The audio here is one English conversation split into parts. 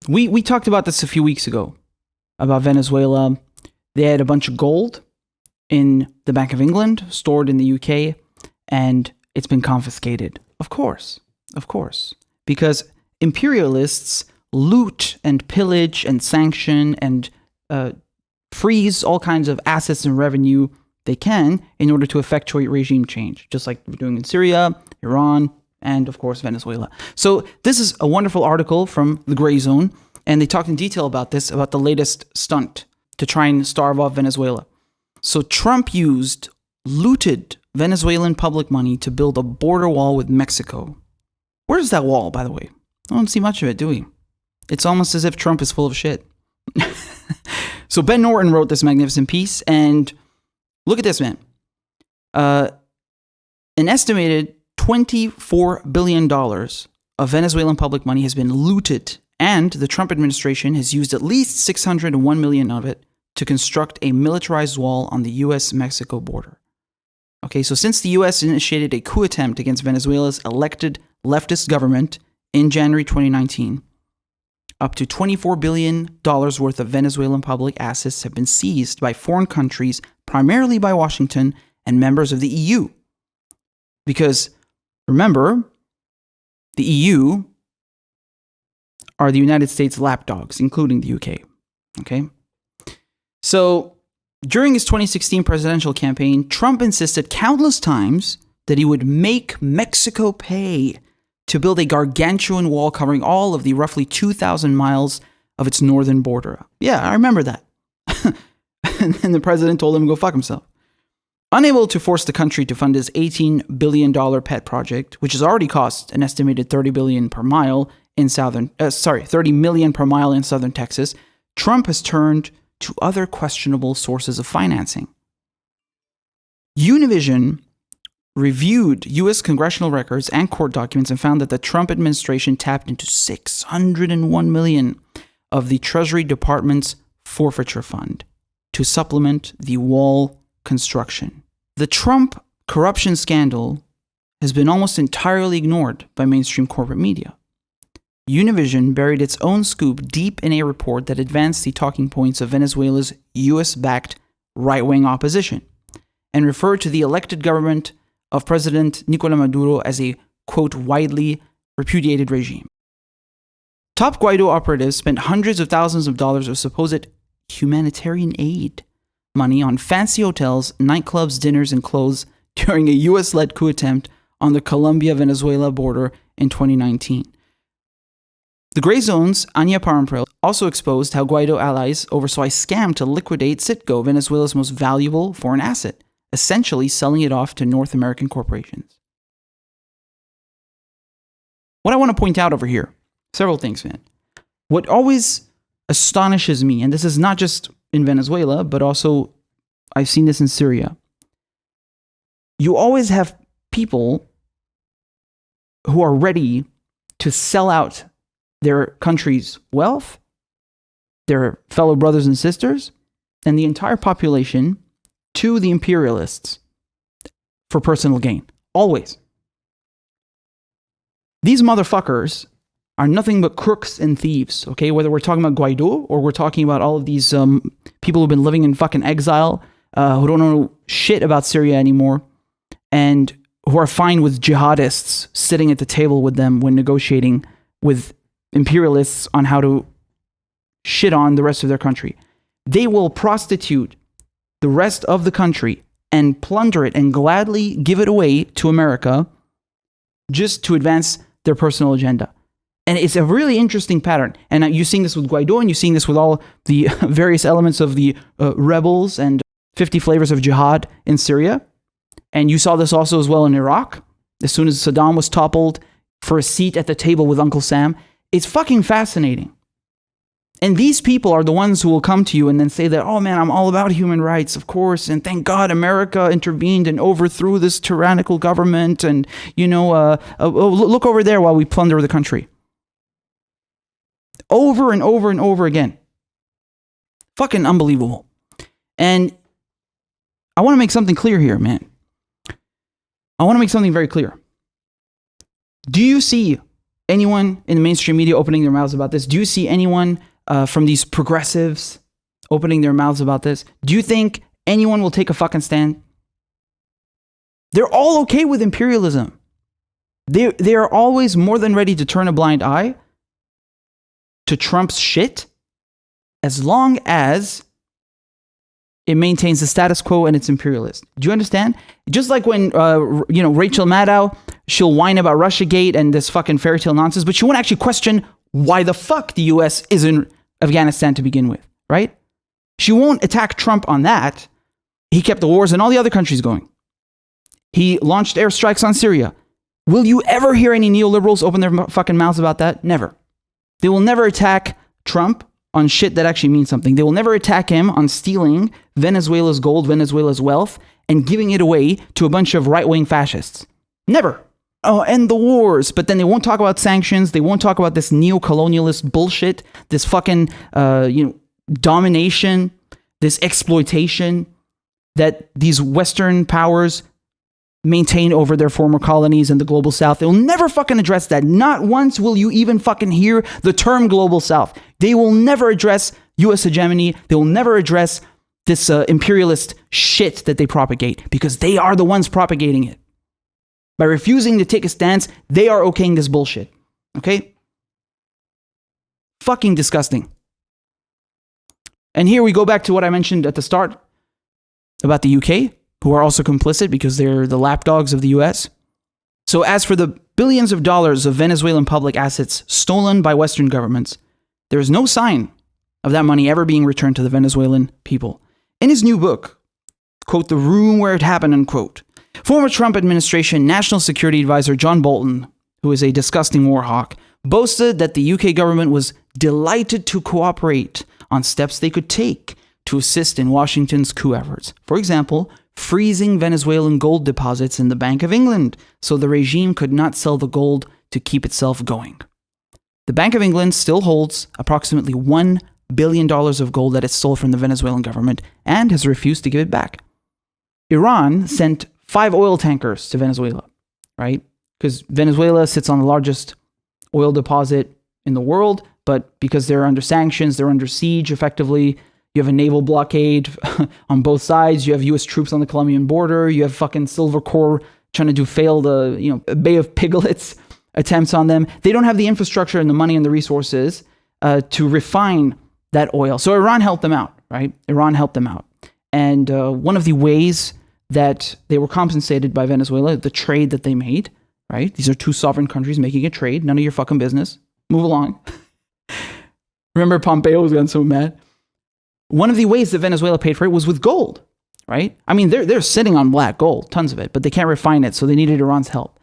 We talked about this a few weeks ago, about Venezuela. They had a bunch of gold in the Bank of England, stored in the UK, and it's been confiscated. Of course. Because imperialists loot and pillage and sanction and freeze all kinds of assets and revenue they can in order to effectuate regime change, just like we're doing in Syria, Iran, and of course Venezuela. So this is a wonderful article from the Grayzone, and they talked in detail about this, about the latest stunt to try and starve off Venezuela. So Trump used looted Venezuelan public money to build a border wall with Mexico. Where's that wall, by the way? I don't see much of it, do we? It's almost as if Trump is full of shit. So Ben Norton wrote this magnificent piece, and look at this, man. An estimated $24 billion of Venezuelan public money has been looted, and the Trump administration has used at least $601 million of it to construct a militarized wall on the U.S.-Mexico border. Okay, so since the U.S. initiated a coup attempt against Venezuela's elected leftist government in January 2019, up to $24 billion worth of Venezuelan public assets have been seized by foreign countries, primarily by Washington and members of the EU. Because, remember, the EU are the United States lapdogs, including the UK. Okay? So, during his 2016 presidential campaign, Trump insisted countless times that he would make Mexico pay to build a gargantuan wall covering all of the roughly 2,000 miles of its northern border. Yeah, I remember that. And then the president told him to go fuck himself. Unable to force the country to fund his $18 billion pet project, which has already cost an estimated $30 million per mile in southern Texas, Trump has turned to other questionable sources of financing. Univision reviewed U.S. congressional records and court documents and found that the Trump administration tapped into $601 million of the Treasury Department's forfeiture fund to supplement the wall construction. The Trump corruption scandal has been almost entirely ignored by mainstream corporate media. Univision buried its own scoop deep in a report that advanced the talking points of Venezuela's U.S.-backed right-wing opposition and referred to the elected government of President Nicolás Maduro as a, quote, widely repudiated regime. Top Guaido operatives spent hundreds of thousands of dollars of supposed humanitarian aid money on fancy hotels, nightclubs, dinners, and clothes during a U.S.-led coup attempt on the Colombia-Venezuela border in 2019. The Grayzone's Anya Parampil also exposed how Guaido allies oversaw a scam to liquidate Citgo, Venezuela's most valuable foreign asset, essentially selling it off to North American corporations. What I want to point out over here, several things, man. What always astonishes me, and this is not just in Venezuela, but also I've seen this in Syria. You always have people who are ready to sell out their country's wealth, their fellow brothers and sisters, and the entire population to the imperialists for personal gain. Always. These motherfuckers are nothing but crooks and thieves, okay? Whether we're talking about Guaido or we're talking about all of these people who've been living in fucking exile, who don't know shit about Syria anymore, and who are fine with jihadists sitting at the table with them when negotiating with imperialists on how to shit on the rest of their country. They will prostitute the rest of the country and plunder it and gladly give it away to America just to advance their personal agenda. And it's a really interesting pattern. And you're seeing this with Guaido, and you're seeing this with all the various elements of the rebels and 50 flavors of jihad in Syria. And you saw this also as well in Iraq. As soon as Saddam was toppled for a seat at the table with Uncle Sam. It's fucking fascinating. And these people are the ones who will come to you and then say that, oh man, I'm all about human rights, of course, and thank God America intervened and overthrew this tyrannical government, and, look over there while we plunder the country. Over and over and over again. Fucking unbelievable. And I want to make something clear here, man. I want to make something very clear. Do you see anyone in the mainstream media opening their mouths about this? Do you see anyone from these progressives opening their mouths about this? Do you think anyone will take a fucking stand? They're all okay with imperialism. They are always more than ready to turn a blind eye to Trump's shit as long as it maintains the status quo and it's imperialist. Do you understand? Just like when, Rachel Maddow, she'll whine about Russiagate and this fucking fairy tale nonsense, but she won't actually question why the fuck the US is in Afghanistan to begin with, right? She won't attack Trump on that. He kept the wars in all the other countries going. He launched airstrikes on Syria. Will you ever hear any neoliberals open their fucking mouths about that? Never. They will never attack Trump on shit that actually means something. They will never attack him on stealing Venezuela's gold, Venezuela's wealth, and giving it away to a bunch of right-wing fascists. Never. Oh, end the wars. But then they won't talk about sanctions. They won't talk about this neo-colonialist bullshit, this fucking, domination, this exploitation that these Western powers maintain over their former colonies in the global south. They will never fucking address that. Not once will you even fucking hear the term global south. They will never address US hegemony. They will never address this imperialist shit that they propagate, because they are the ones propagating it. By refusing to take a stance, they are okaying this bullshit. Okay? Fucking disgusting. And here we go back to what I mentioned at the start about the UK, who are also complicit because they're the lapdogs of the US. So as for the billions of dollars of Venezuelan public assets stolen by Western governments, there is no sign of that money ever being returned to the Venezuelan people. In his new book, quote, The Room Where It Happened, unquote, former Trump administration National Security Advisor John Bolton, who is a disgusting war hawk, boasted that the UK government was delighted to cooperate on steps they could take to assist in Washington's coup efforts. For example, freezing Venezuelan gold deposits in the Bank of England so the regime could not sell the gold to keep itself going. The Bank of England still holds approximately $1 billion of gold that it stole from the Venezuelan government and has refused to give it back. Iran sent 5 oil tankers to Venezuela, right? Because Venezuela sits on the largest oil deposit in the world, but because they're under sanctions, they're under siege effectively. You have a naval blockade on both sides. You have U.S. troops on the Colombian border. You have fucking Silver Corps trying to do failed, Bay of Piglets attempts on them. They don't have the infrastructure and the money and the resources to refine that oil. So Iran helped them out, right? Iran helped them out. And one of the ways that they were compensated by Venezuela, the trade that they made, right? These are two sovereign countries making a trade. None of your fucking business. Move along. Remember Pompeo was getting so mad? One of the ways that Venezuela paid for it was with gold, right? I mean, they're sitting on black gold, tons of it, but they can't refine it, so they needed Iran's help.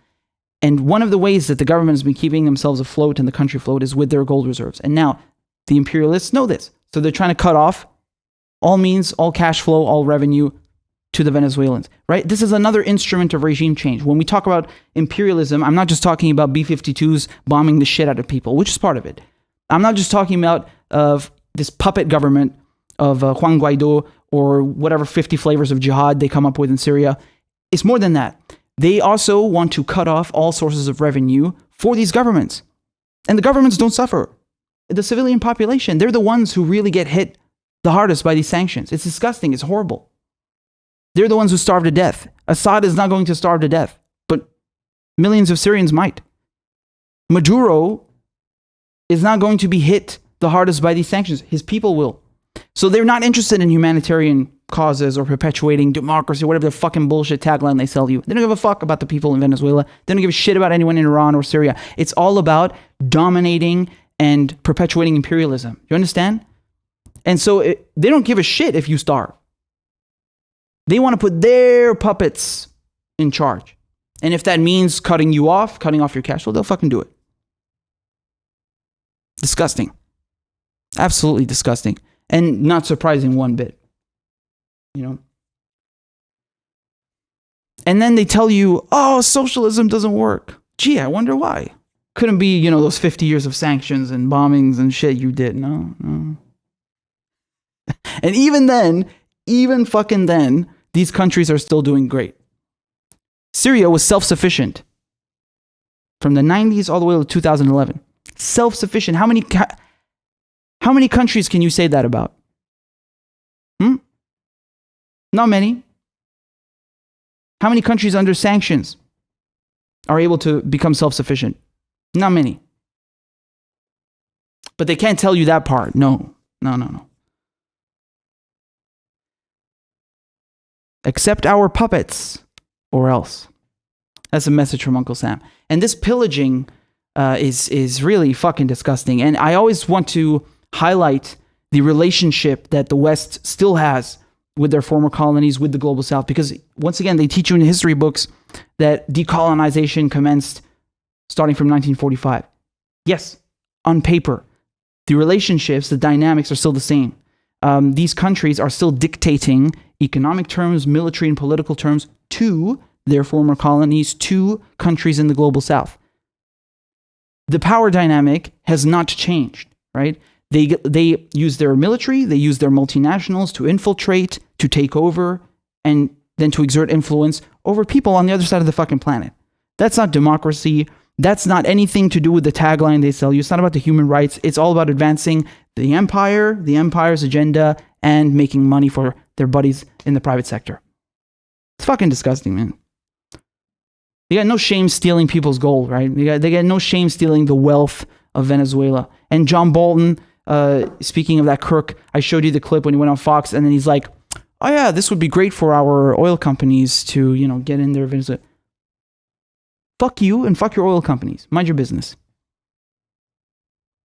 And one of the ways that the government has been keeping themselves afloat and the country afloat is with their gold reserves. And now the imperialists know this, so they're trying to cut off all means, all cash flow, all revenue to the Venezuelans, right? This is another instrument of regime change. When we talk about imperialism, I'm not just talking about B-52s bombing the shit out of people, which is part of it. I'm not just talking about this puppet government of Juan Guaido or whatever 50 flavors of jihad they come up with in Syria. It's more than that. They also want to cut off all sources of revenue for these governments. And the governments don't suffer. The civilian population, they're the ones who really get hit the hardest by these sanctions. It's disgusting. It's horrible. They're the ones who starve to death. Assad is not going to starve to death, but millions of Syrians might. Maduro is not going to be hit the hardest by these sanctions. His people will. So they're not interested in humanitarian causes or perpetuating democracy, whatever the fucking bullshit tagline they sell you. They don't give a fuck about the people in Venezuela. They don't give a shit about anyone in Iran or Syria. It's all about dominating and perpetuating imperialism. You understand? And so they don't give a shit if you starve. They want to put their puppets in charge. And if that means cutting you off, cutting off your cash flow, they'll fucking do it. Disgusting. Absolutely disgusting. And not surprising one bit. You know? And then they tell you, oh, socialism doesn't work. Gee, I wonder why. Couldn't be, those 50 years of sanctions and bombings and shit you did. No. And even fucking then, these countries are still doing great. Syria was self-sufficient from the 90s all the way to 2011. Self-sufficient. How many countries can you say that about? Not many. How many countries under sanctions are able to become self-sufficient? Not many. But they can't tell you that part. No. Accept our puppets or else. That's a message from Uncle Sam. And this pillaging is really fucking disgusting. And I always want to highlight the relationship that the West still has with their former colonies, with the Global South, because once again, they teach you in history books that decolonization commenced starting from 1945. Yes, on paper, the relationships, the dynamics are still the same. These countries are still dictating economic terms, military and political terms to their former colonies, to countries in the Global South. The power dynamic has not changed, right? They use their military, they use their multinationals to infiltrate, to take over, and then to exert influence over people on the other side of the fucking planet. That's not democracy. That's not anything to do with the tagline they sell you. It's not about the human rights. It's all about advancing the empire, the empire's agenda, and making money for their buddies in the private sector. It's fucking disgusting, man. They got no shame stealing people's gold, right? They got no shame stealing the wealth of Venezuela. And John Bolton, speaking of that crook, I showed you the clip when he went on Fox, and then he's like, oh yeah, this would be great for our oil companies to, get in there. Venezuela. Fuck you and fuck your oil companies. Mind your business.